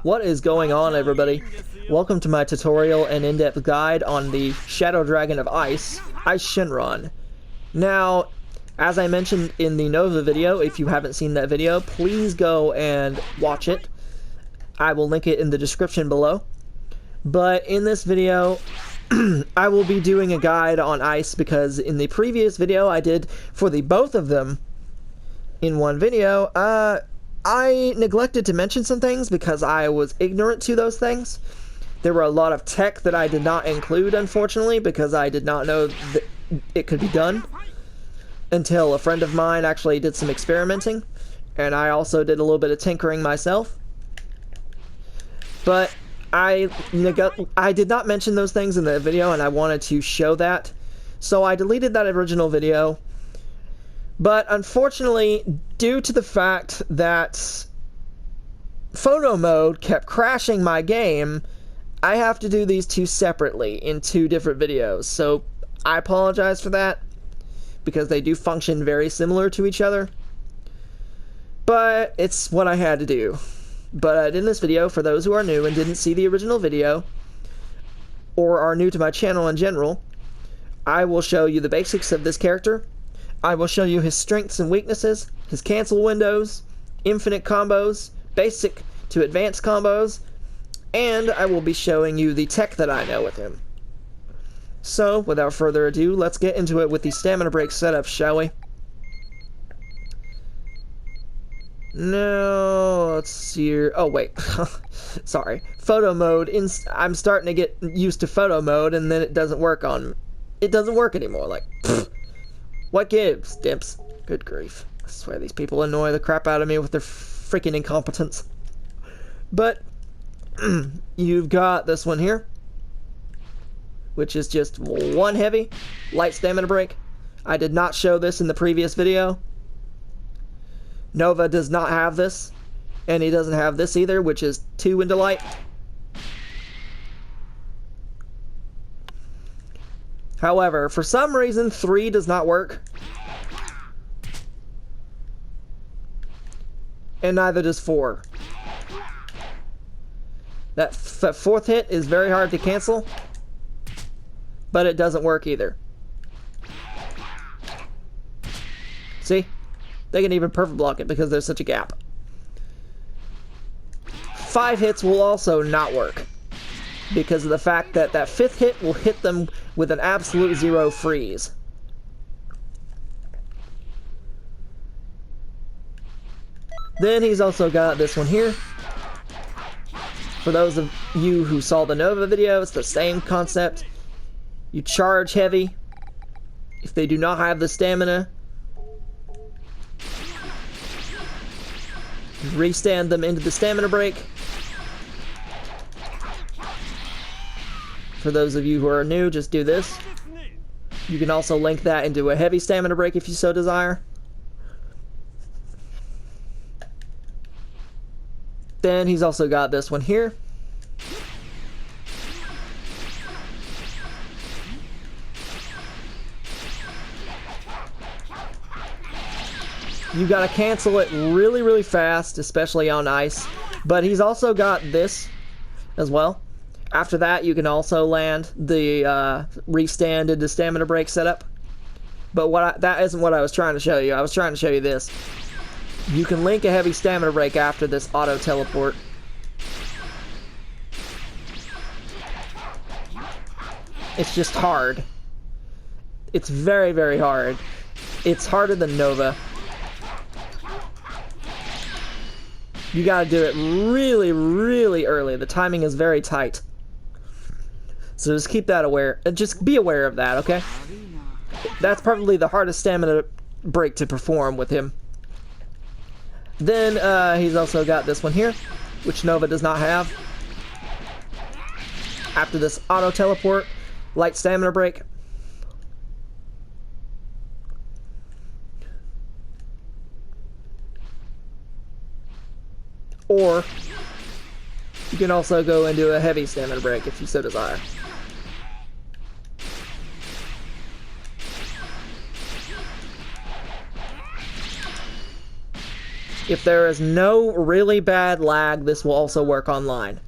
What is going on, everybody? Welcome to my tutorial and in-depth guide on the Shadow Dragon of Eis Shenron. Now, as I mentioned in the Nova video, if you haven't seen that video, please go and watch it. I will link it in the description below. But in this video, I will be doing a guide on Eis because in the previous video I did for the both of them in one video, I neglected to mention some things because I was ignorant to those things. There were a lot of tech that I did not include, unfortunately, because I did not know that it could be done until a friend of mine actually did some experimenting, and I also did a little bit of tinkering myself. But I did not mention those things in the video, and I wanted to show that, so I deleted that original video. But unfortunately, due to the fact that photo mode kept crashing my game, I have to do these two separately in two different videos. So I apologize for that, because they do function very similar to each other. But it's what I had to do. But in this video, for those who are new and didn't see the original video, or are new to my channel in general, I will show you the basics of this character. I will show you his strengths and weaknesses, his cancel windows, infinite combos, basic to advanced combos, and I will be showing you the tech that I know with him. So, without further ado, let's get into it with the Staminabreaks setup, shall we? No, let's see here. Oh, wait. Sorry. Photo mode. I'm starting to get used to photo mode, and then it doesn't work on... It doesn't work anymore. Like, pfft. What gives, dimps? Good grief. I swear these people annoy the crap out of me with their freaking incompetence. But, you've got this one here, which is just one heavy, light stamina break. I did not show this in the previous video. Nova does not have this, and he doesn't have this either, which is 2 into light. However, for some reason, 3 does not work. And neither does 4. That fourth hit is very hard to cancel, but it doesn't work either. See? They can even perfect block it because there's such a gap. 5 hits will also not work, because of the fact that that 5th hit will hit them with an absolute 0 freeze. Then he's also got this one here. For those of you who saw the Nova video, it's the same concept. You charge heavy. If they do not have the stamina, you restand them into the stamina break. For those of you who are new, just do this. You can also link that into a heavy stamina break if you so desire. Then he's also got this one here. You gotta cancel it really, really fast, especially on ice. But he's also got this as well. After that, you can also land the restand into stamina break setup. But that isn't what I was trying to show you. I was trying to show you this. You can link a heavy stamina break after this auto teleport. It's just hard. It's very, very hard. It's harder than Nova. You gotta do it really, really early. The timing is very tight. So just keep that aware. Just be aware of that, okay? That's probably the hardest stamina break to perform with him. Then he's also got this one here, which Nova does not have. After this auto teleport, light stamina break. Or you can also go into a heavy stamina break if you so desire. If there is no really bad lag, this will also work online.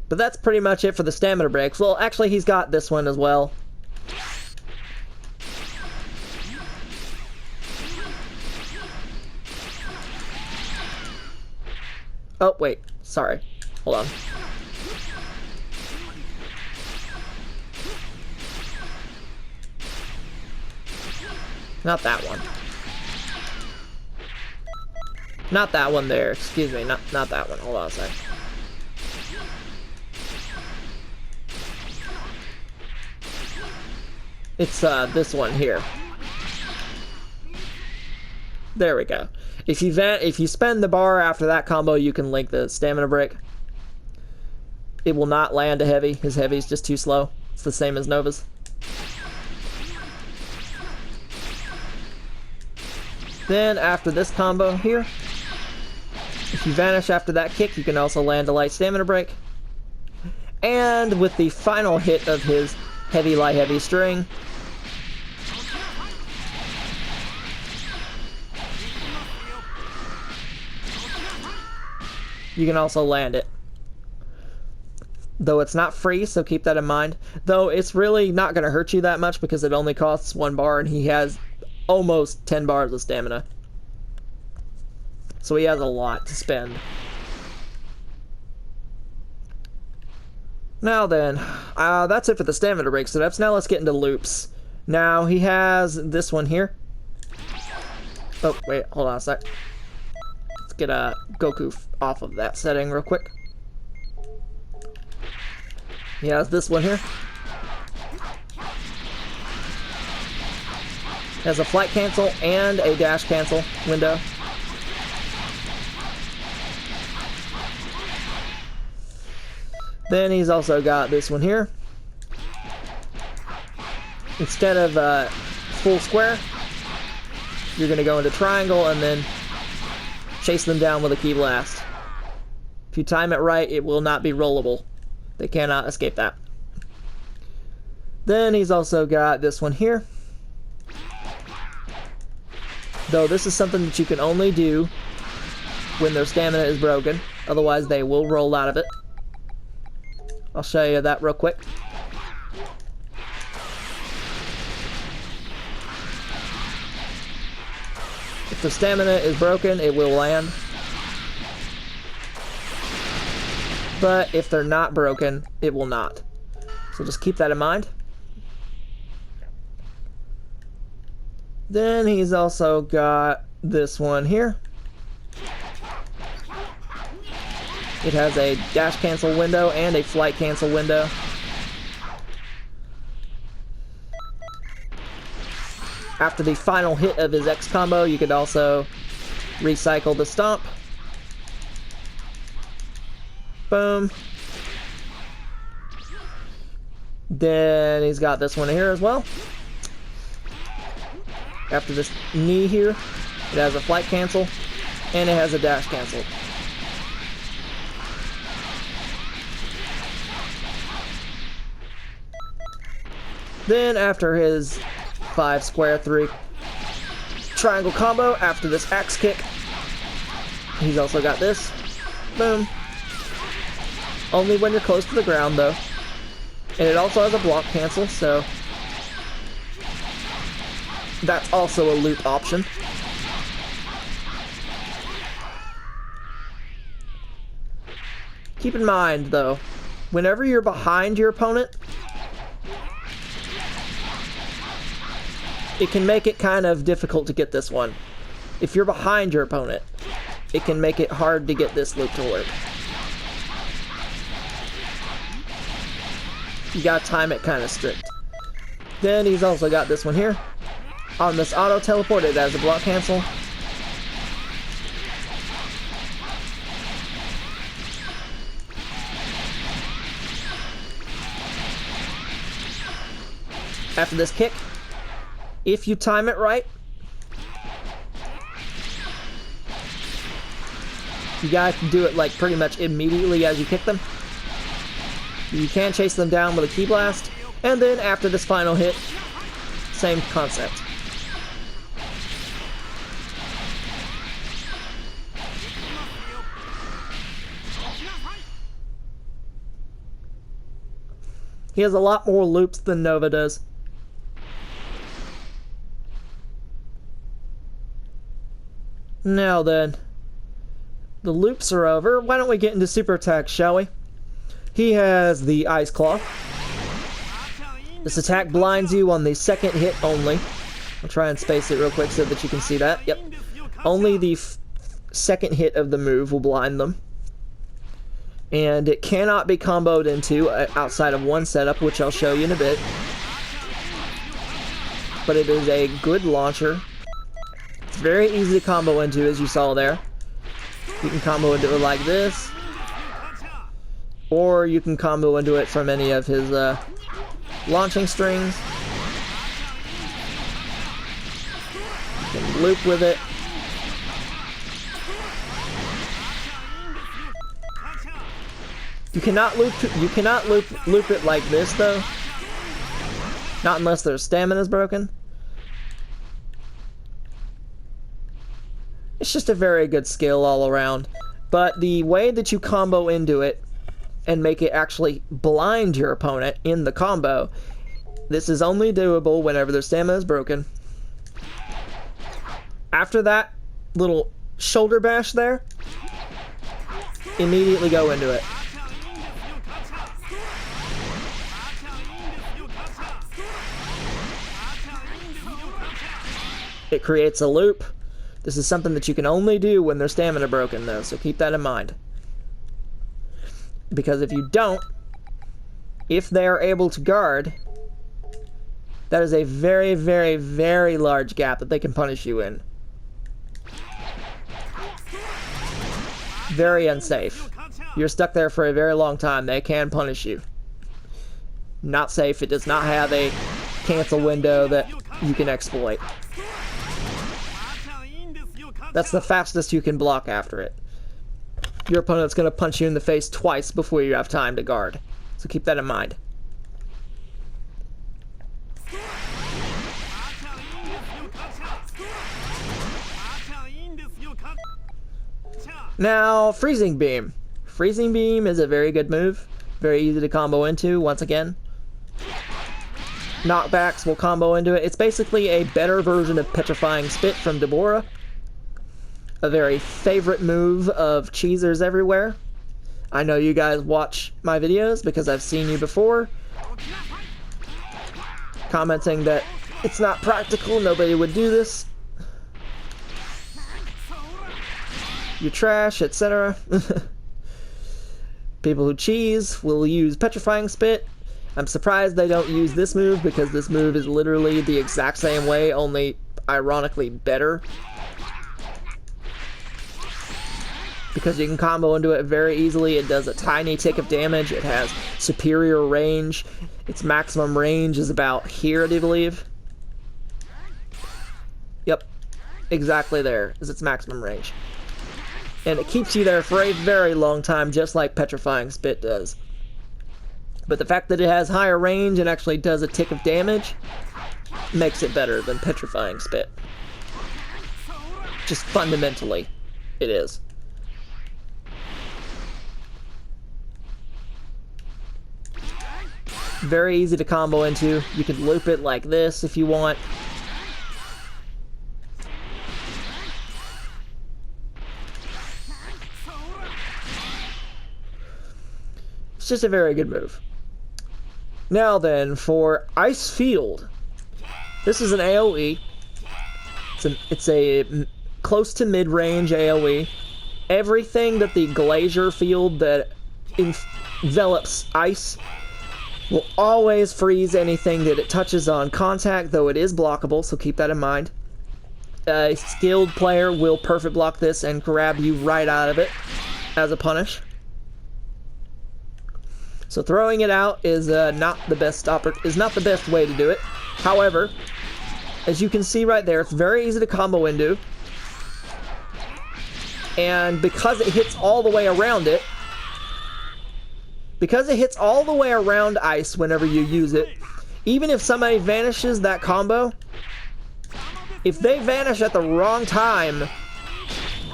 But that's pretty much it for the stamina breaks. Well, actually, he's got this one as well. Oh, wait. Sorry. Hold on. Not that one. Not that one there. Excuse me. Not that one. Hold on a sec. It's this one here. There we go. If you spend the bar after that combo, you can link the stamina break. It will not land a heavy. His heavy is just too slow. It's the same as Nova's. Then after this combo here, if you vanish after that kick, you can also land a light stamina break. And with the final hit of his heavy, light, heavy string, you can also land it. Though it's not free, so keep that in mind. Though it's really not going to hurt you that much because it only costs 1 bar and he has almost 10 bars of stamina. So he has a lot to spend. Now then, that's it for the stamina break setups. Now let's get into loops. Now he has this one here. Oh, wait, hold on a sec. Let's get Goku off of that setting real quick. He has this one here. Has a flight cancel and a dash cancel window. Then he's also got this one here. Instead of full square, you're going to go into triangle and then chase them down with a key blast. If you time it right, it will not be rollable. They cannot escape that. Then he's also got this one here. Though this is something that you can only do when their stamina is broken. Otherwise they will roll out of it. I'll show you that real quick. If the stamina is broken, it will land. But if they're not broken, it will not. So just keep that in mind. Then he's also got this one here. It has a dash cancel window and a flight cancel window. After the final hit of his X combo, you could also recycle the stomp. Boom. Then he's got this one here as well. After this knee here, it has a flight cancel and it has a dash cancel. Then after his 5 square 3 triangle combo, after this axe kick, he's also got this. Boom. Only when you're close to the ground though. And it also has a block cancel, so that's also a loop option. Keep in mind though, whenever you're behind your opponent, it can make it kind of difficult to get this one. If you're behind your opponent, it can make it hard to get this loop to work. You gotta time it kind of strict. Then he's also got this one here. On this auto teleport, it has a block cancel. After this kick, if you time it right, you gotta do it like pretty much immediately as you kick them. You can chase them down with a key blast, and then after this final hit, Same concept. He has a lot more loops than Nova does. Now then, the loops are over. Why don't we get into super attack, shall we? He has the Ice Claw. This attack blinds you on the second hit only. I'll try and space it real quick so that you can see that. Yep. Only the second hit of the move will blind them. And it cannot be comboed into outside of one setup, which I'll show you in a bit. But it is a good launcher. It's very easy to combo into, as you saw there. You can combo into it like this. Or you can combo into it from any of his launching strings. You can loop with it. You cannot loop it like this though. Not unless their stamina's broken. It's just a very good skill all around. But the way that you combo into it and make it actually blind your opponent in the combo, this is only doable whenever their stamina is broken. After that little shoulder bash there, immediately go into it. It creates a loop. This is something that you can only do when their stamina broken though, so keep that in mind. Because if you don't, if they are able to guard, that is a very, very, very large gap that they can punish you in. Very unsafe. You're stuck there for a very long time. They can punish you. Not safe. It does not have a cancel window that you can exploit. That's the fastest you can block after it. Your opponent's going to punch you in the face twice before you have time to guard. So keep that in mind. Now, Freezing Beam. Freezing Beam is a very good move. Very easy to combo into, once again. Knockbacks will combo into it. It's basically a better version of Petrifying Spit from Deborah. A very favorite move of cheesers everywhere. I know you guys watch my videos because I've seen you before commenting that it's not practical, nobody would do this, you're trash, etc. People who cheese will use Petrifying Spit. I'm surprised they don't use this move because this move is literally the exact same way, only ironically better. Because you can combo into it very easily. It does a tiny tick of damage. It has superior range. Its maximum range is about here, I do believe. Yep. Exactly there is its maximum range. And it keeps you there for a very long time, just like Petrifying Spit does. But the fact that it has higher range and actually does a tick of damage makes it better than Petrifying Spit. Just fundamentally, it is. Very easy to combo into. You can loop it like this if you want. It's just a very good move. Now then, for Ice Field. This is an AoE. It's a close to mid-range AoE. Everything that the Glacier field that envelops ice will always freeze anything that it touches on contact, though it is blockable, so keep that in mind. A skilled player will perfect block this and grab you right out of it as a punish. So throwing it out is not the best way to do it. However, as you can see right there, it's very easy to combo into. And because it hits all the way around it, because it hits all the way around ice whenever you use it, even if somebody vanishes that combo, if they vanish at the wrong time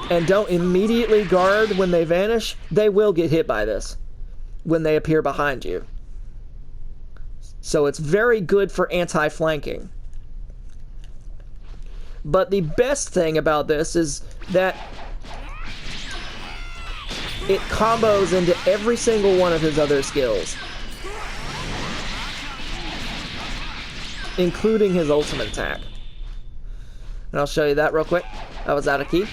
and don't immediately guard when they vanish, they will get hit by this when they appear behind you. So it's very good for anti-flanking. But the best thing about this is that it combos into every single one of his other skills, including his ultimate attack. And I'll show you that real quick. That was out of key.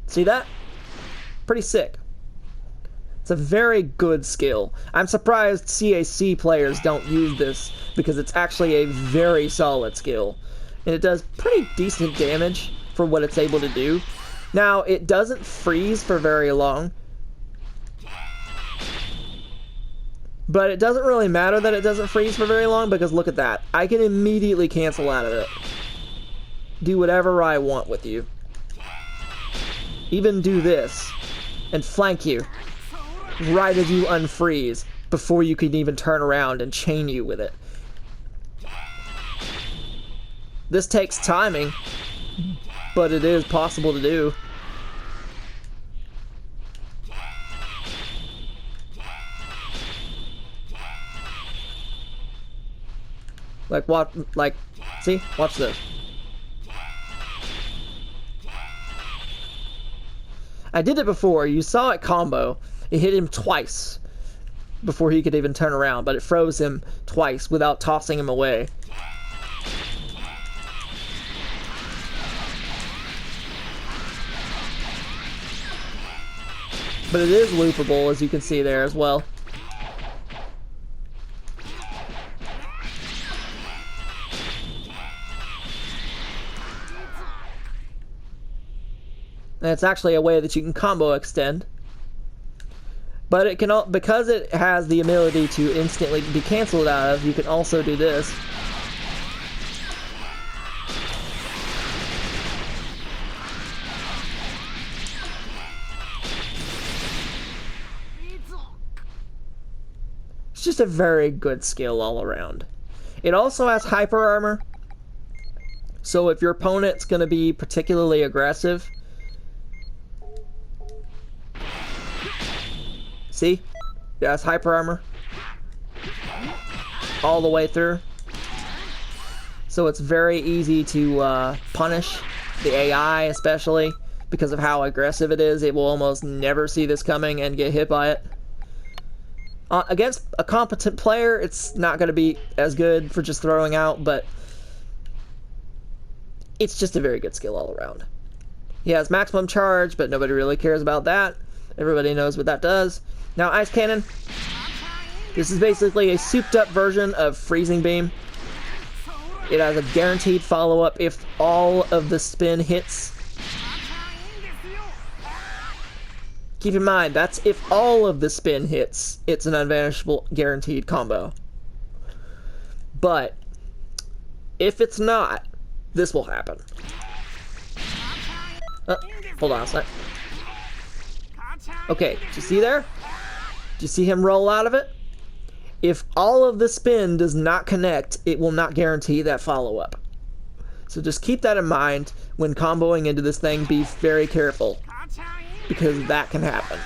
See that? Pretty sick. It's a very good skill. I'm surprised CAC players don't use this because it's actually a very solid skill. And it does pretty decent damage for what it's able to do. Now, it doesn't freeze for very long. But it doesn't really matter that it doesn't freeze for very long because look at that. I can immediately cancel out of it. Do whatever I want with you. Even do this and flank you right as you unfreeze before you can even turn around and chain you with it. This takes timing, but it is possible to do. Like what? Like, see? Watch this. I did it before. You saw it combo. It hit him twice before he could even turn around, but it froze him twice without tossing him away. But it is loopable, as you can see there as well. And it's actually a way that you can combo extend. But it can, because it has the ability to instantly be canceled out of, you can also do this. It's just a very good skill all around. It also has hyper armor. So if your opponent's going to be particularly aggressive, see? It has hyper armor all the way through. So it's very easy to punish the AI, especially because of how aggressive it is. It will almost never see this coming and get hit by it. Against a competent player, it's not going to be as good for just throwing out, but it's just a very good skill all around. He has maximum charge, but nobody really cares about that. Everybody knows what that does. Now, Ice Cannon. This is basically a souped-up version of Freezing Beam. It has a guaranteed follow-up if all of the spin hits. Keep in mind, that's if all of the spin hits, it's an unvanishable guaranteed combo. But if it's not, this will happen. Hold on a sec. Okay, did you see there? Did you see him roll out of it? If all of the spin does not connect, it will not guarantee that follow-up. So just keep that in mind when comboing into this thing. Be very careful, because that can happen.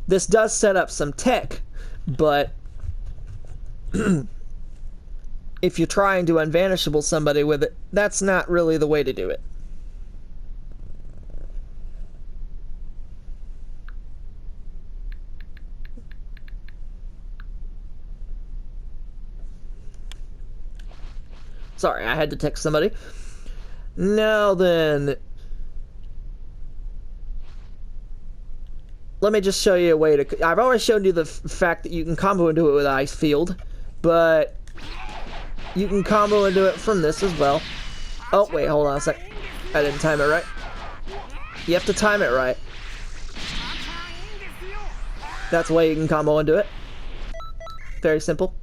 This does set up some tech, but if you're trying to unvanishable somebody with it, that's not really the way to do it. Sorry, I had to text somebody. Now then, let me just show you a way to... I've already shown you the fact that you can combo into it with Ice Field, but you can combo into it from this as well. Oh, wait, hold on a sec. I didn't time it right. You have to time it right. That's the way you can combo into it. Very simple.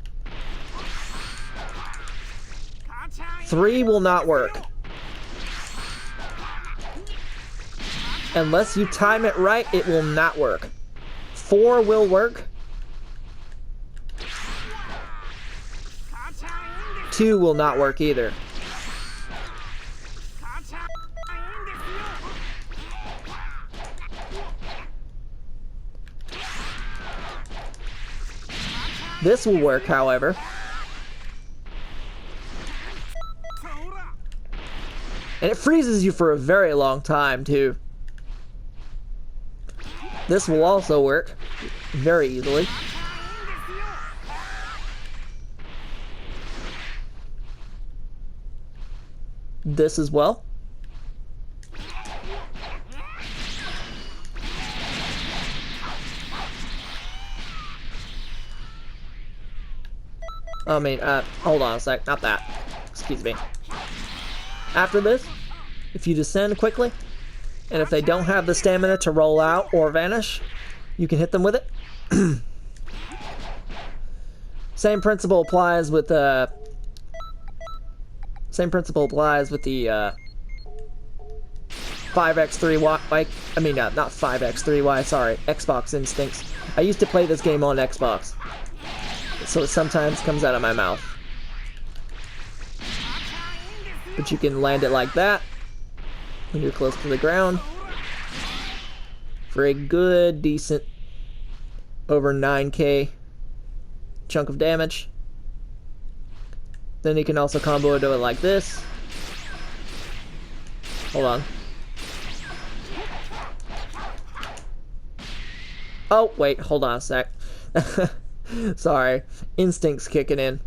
3 will not work. Unless you time it right, it will not work. 4 will work. 2 will not work either. This will work, however. And it freezes you for a very long time, too. This will also work very easily. This as well. I mean, hold on a sec, not that. Excuse me. After this, if you descend quickly, and if they don't have the stamina to roll out or vanish, you can hit them with it. Same principle applies with the 5x3y. I mean, not 5x3y. Sorry, Xbox Instincts. I used to play this game on Xbox, so it sometimes comes out of my mouth. But you can land it like that when you're close to the ground for a good, decent, over 9k chunk of damage. Then you can also combo into it like this. Hold on. Oh, wait, hold on a sec. Sorry, instincts kicking in.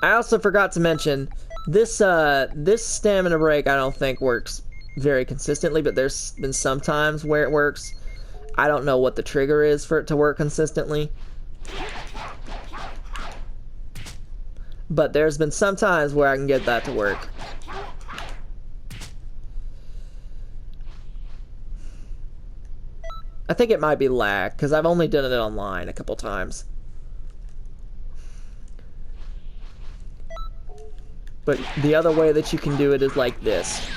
I also forgot to mention, this stamina break I don't think works very consistently, but there's been some times where it works. I don't know what the trigger is for it to work consistently. But there's been some times where I can get that to work. I think it might be lag, because I've only done it online a couple times. But the other way that you can do it is like this.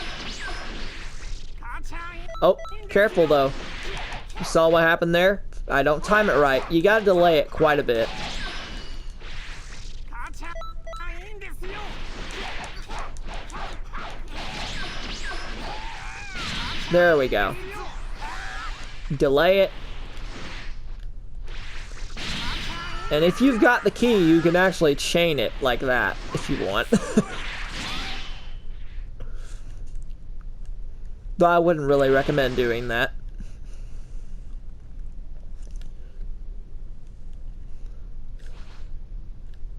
Oh, careful though. You saw what happened there? I don't time it right. You gotta delay it quite a bit. There we go. Delay it. And if you've got the key, you can actually chain it like that, if you want. Though I wouldn't really recommend doing that.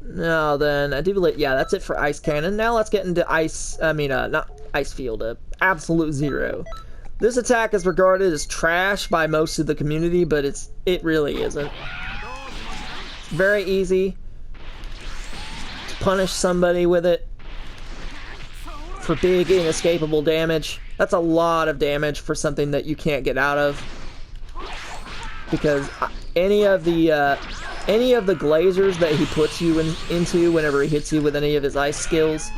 Now then, I do believe, yeah, that's it for Ice Cannon. Now let's get into Ice, not Ice Field, Absolute Zero. This attack is regarded as trash by most of the community, but it really isn't. It's very easy to punish somebody with it for big, inescapable damage. That's a lot of damage for something that you can't get out of. Because any of the glazers that he puts you into whenever he hits you with any of his ice skills,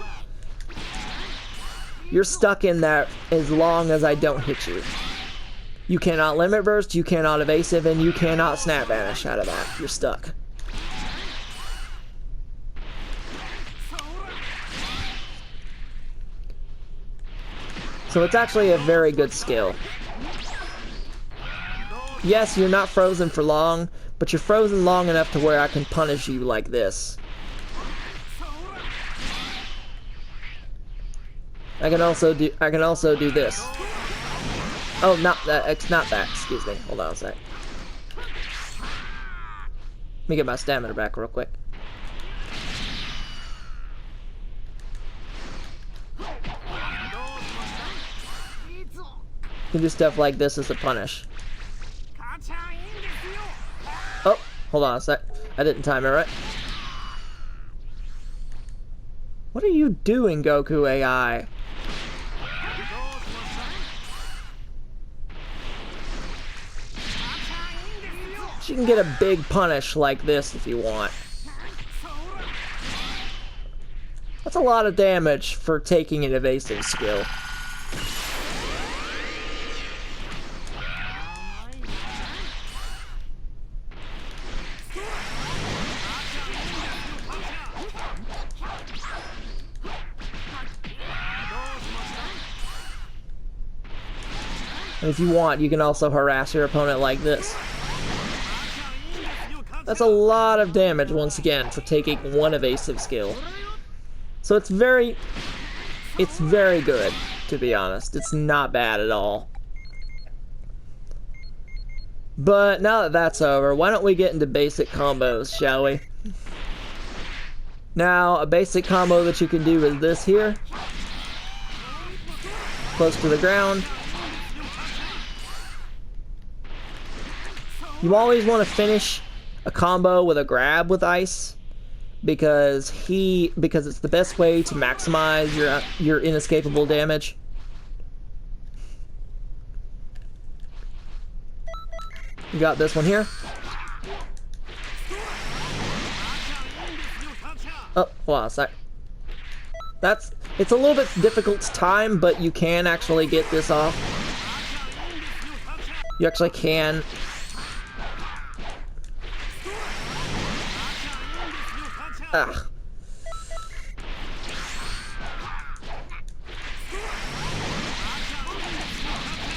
you're stuck in that as long as I don't hit you. You cannot limit burst, you cannot evasive, and you cannot snap vanish out of that. You're stuck. So it's actually a very good skill. Yes, you're not frozen for long, but you're frozen long enough to where I can punish you like this. I can also do this. Oh, not that. It's not that. Excuse me. Hold on a sec. Let me get my stamina back real quick. You can do stuff like this as a punish. Oh, hold on a sec. I didn't time it right. What are you doing, Goku AI? You can get a big punish like this if you want. That's a lot of damage for taking an evasive skill. And if you want, you can also harass your opponent like this. That's a lot of damage, once again, for taking one evasive skill. So it's very good, to be honest. It's not bad at all. But now that that's over, why don't we get into basic combos, shall we? Now, a basic combo that you can do is this here. Close to the ground. You always want to finish a combo with a grab with Ice, because it's the best way to maximize your inescapable damage. You got this one here. Oh, hold on a sec. It's a little bit difficult to time, but you can actually get this off. You actually can. Ugh.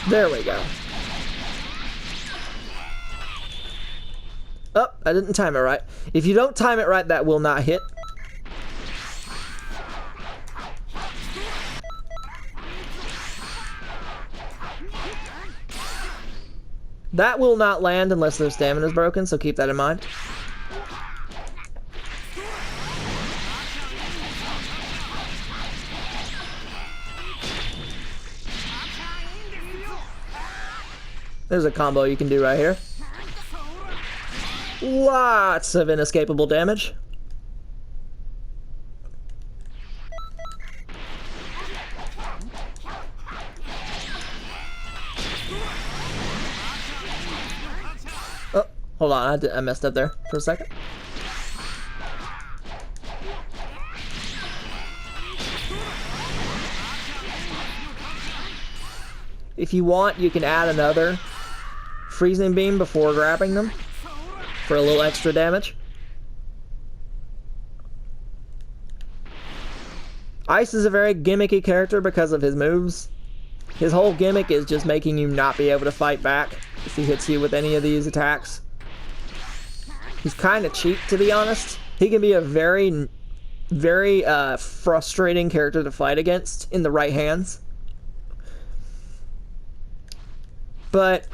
There we go. Oh, I didn't time it right. If you don't time it right, that will not hit. That will not land unless their stamina is broken, so keep that in mind. There's a combo you can do right here. Lots of inescapable damage. Oh, hold on, I messed up there for a second. If you want, you can add another freezing beam before grabbing them for a little extra damage. Ice is a very gimmicky character because of his moves. His whole gimmick is just making you not be able to fight back if he hits you with any of these attacks. He's kind of cheap, to be honest. He can be a very frustrating character to fight against in the right hands. But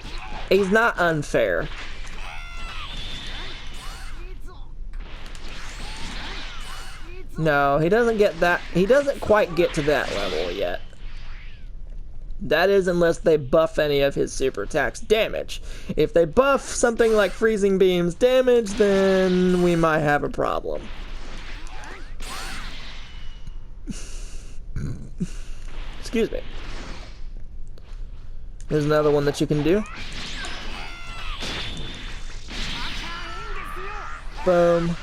he's not unfair. No, he doesn't get that. He doesn't quite get to that level yet. That is unless they buff any of his super attacks damage. If they buff something like freezing beams damage, then we might have a problem. Excuse me. There's another one that you can do. Boom.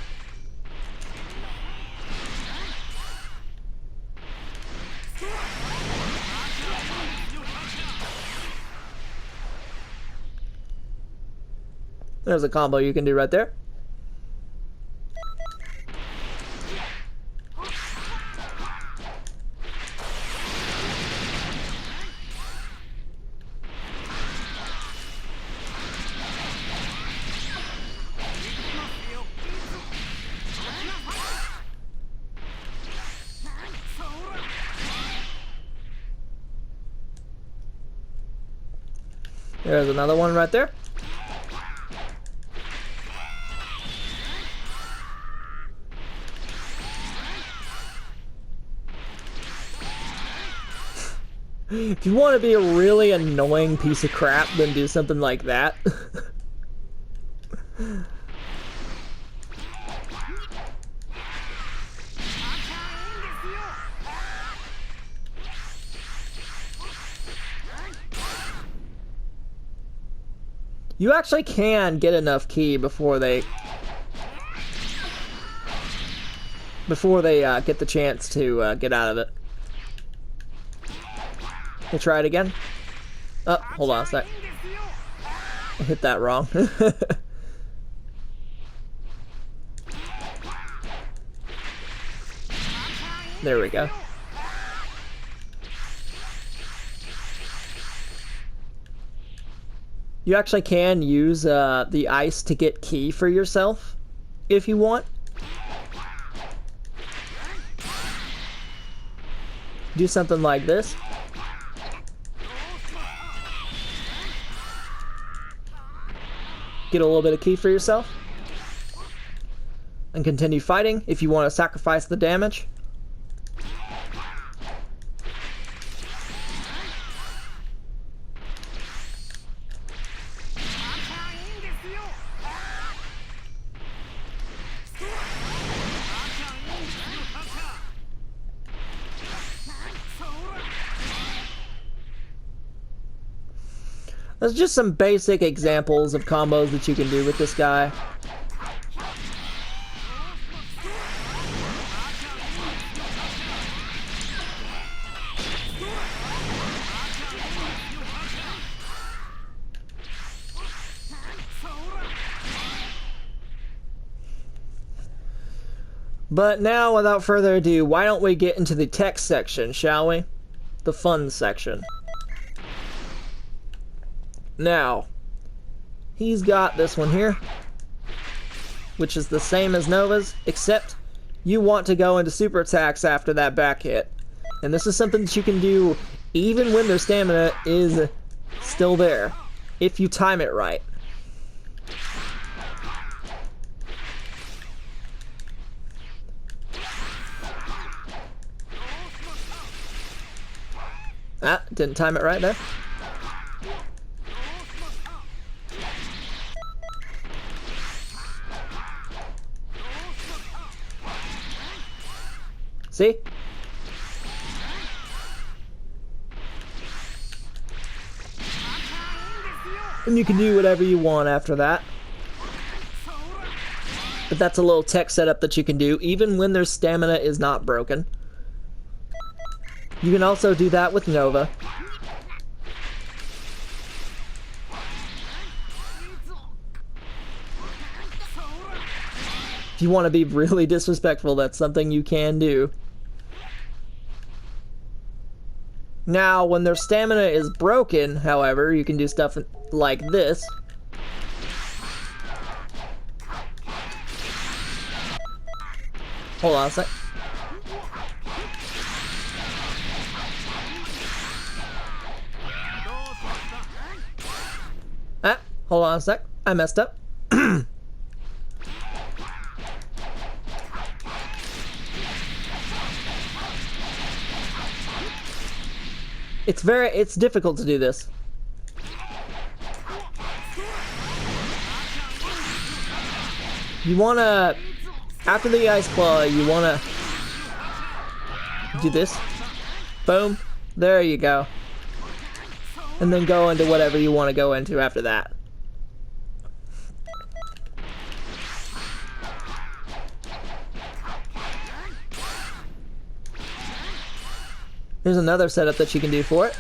There's a combo you can do right there. There's another one right there. If you want to be a really annoying piece of crap, then do something like that. You actually can get enough ki before they get the chance to get out of it. We'll try it again. Oh, hold on a sec. I hit that wrong. There we go. You actually can use the ice to get ki for yourself if you want. Do something like this. Get a little bit of ki for yourself. And continue fighting if you want to sacrifice the damage. There's just some basic examples of combos that you can do with this guy. But now, without further ado, why don't we get into the text section, shall we? The fun section. Now, he's got this one here, which is the same as Nova's, except you want to go into super attacks after that back hit. And this is something that you can do even when their stamina is still there, if you time it right. Ah, didn't time it right there. See? And you can do whatever you want after that. But that's a little tech setup that you can do even when their stamina is not broken. You can also do that with Nova. If you want to be really disrespectful, that's something you can do. Now, when their stamina is broken, however, you can do stuff like this. Hold on a sec. Ah, hold on a sec. I messed up. It's difficult to do this. You wanna, after the Ice Claw, you wanna do this. Boom. There you go. And then go into whatever you want to go into after that. Here's another setup that you can do for it.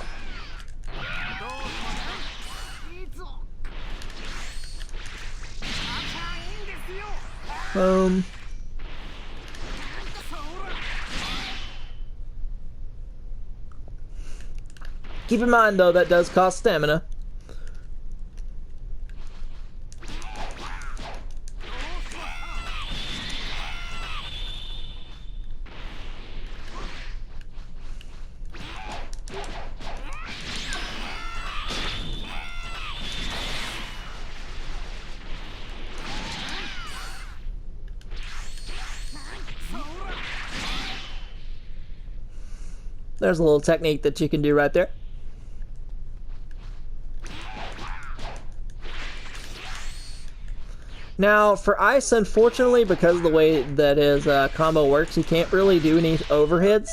Boom. Keep in mind, though, that does cost stamina. There's a little technique that you can do right there. Now, for Ice, unfortunately, because of the way that his combo works, he can't really do any overheads.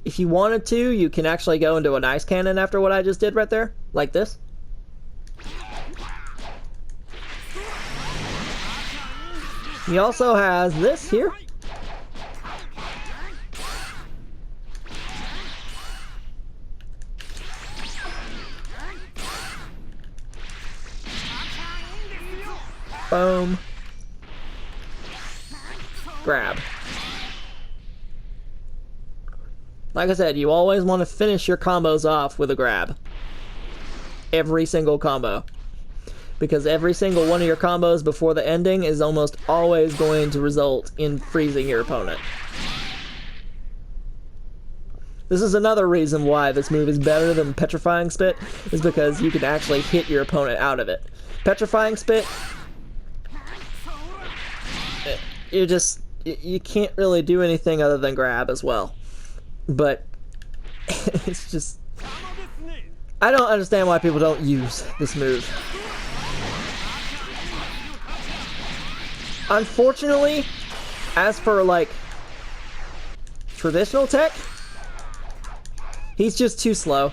If you wanted to, you can actually go into an ice cannon after what I just did right there, like this. He also has this here. Boom. Grab. Like I said, you always want to finish your combos off with a grab. Every single combo. Because every single one of your combos before the ending is almost always going to result in freezing your opponent. This is another reason why this move is better than Petrifying Spit, is because you can actually hit your opponent out of it. Petrifying Spit, you can't really do anything other than grab as well. But it's just, I don't understand why people don't use this move. Unfortunately, as for like traditional tech, he's just too slow.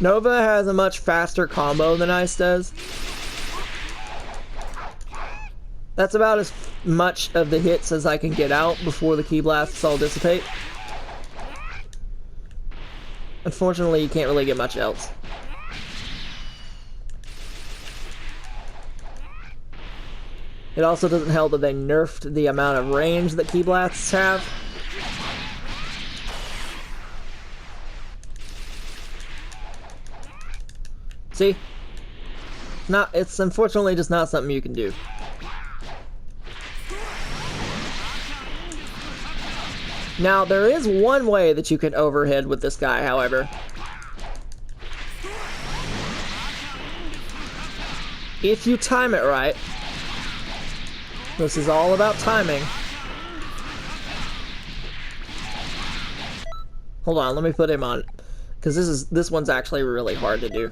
Nova has a much faster combo than Ice does. That's about as much of the hits as I can get out before the Ki Blasts all dissipate. Unfortunately, you can't really get much else. It also doesn't help that they nerfed the amount of range that Ki Blasts have. See? It's unfortunately just not something you can do. Now, there is one way that you can overhead with this guy, however. If you time it right. This is all about timing. Hold on, let me put him on. Because this one's actually really hard to do.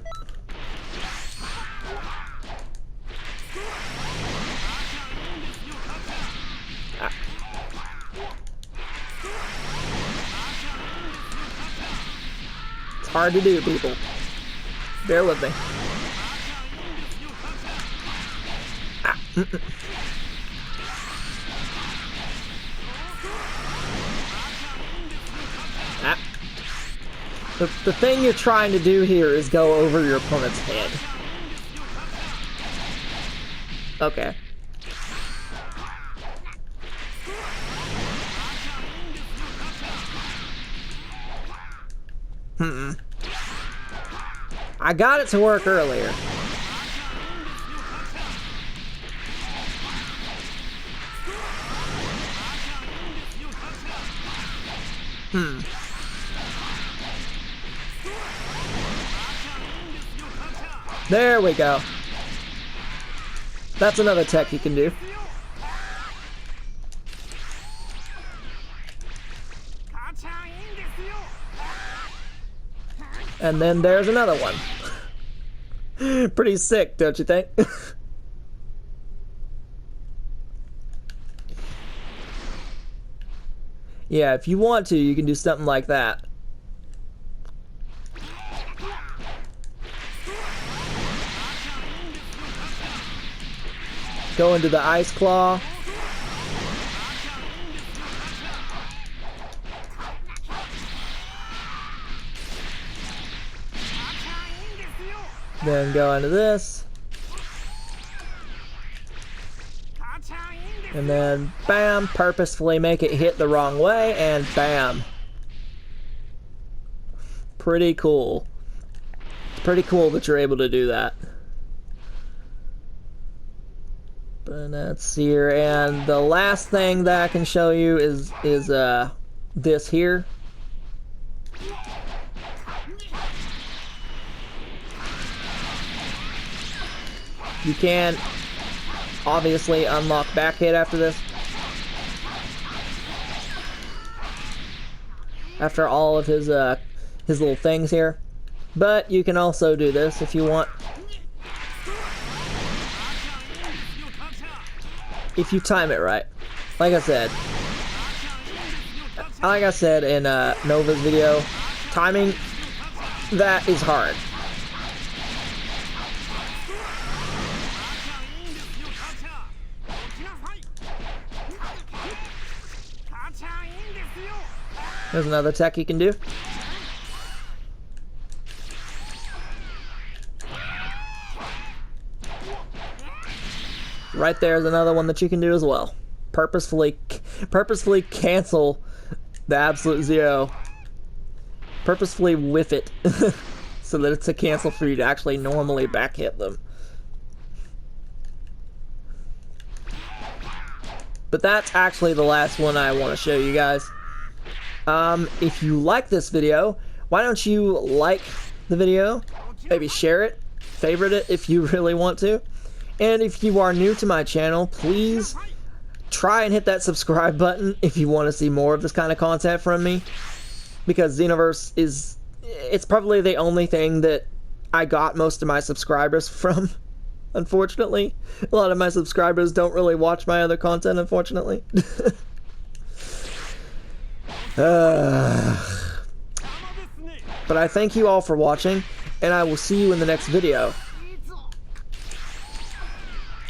Hard to do, people. Bear with me. The thing you're trying to do here is go over your opponent's head. Okay. I got it to work earlier. There we go. That's another tech you can do. And then there's another one. Pretty sick, don't you think? Yeah, if you want to, you can do something like that. Go into the Ice Claw. Then go into this. And then, bam, purposefully make it hit the wrong way, and bam. Pretty cool. Pretty cool that you're able to do that. But let's see here, and the last thing that I can show you is this here. You can obviously unlock back hit after this. After all of his little things here. But you can also do this if you want. If you time it right. Like I said in Nova's video, timing that is hard. There's another tech you can do. right there is another one that you can do as well. Purposefully cancel the absolute zero. Purposefully whiff it so that it's a cancel for you to actually normally back hit them. But that's actually the last one I want to show you guys. If you like this video, why don't you like the video, maybe share it, favorite it if you really want to. And if you are new to my channel, please try and hit that subscribe button if you want to see more of this kind of content from me. Because Xenoverse it's probably the only thing that I got most of my subscribers from. Unfortunately, a lot of my subscribers don't really watch my other content, unfortunately. But I thank you all for watching, and I will see you in the next video.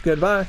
Goodbye.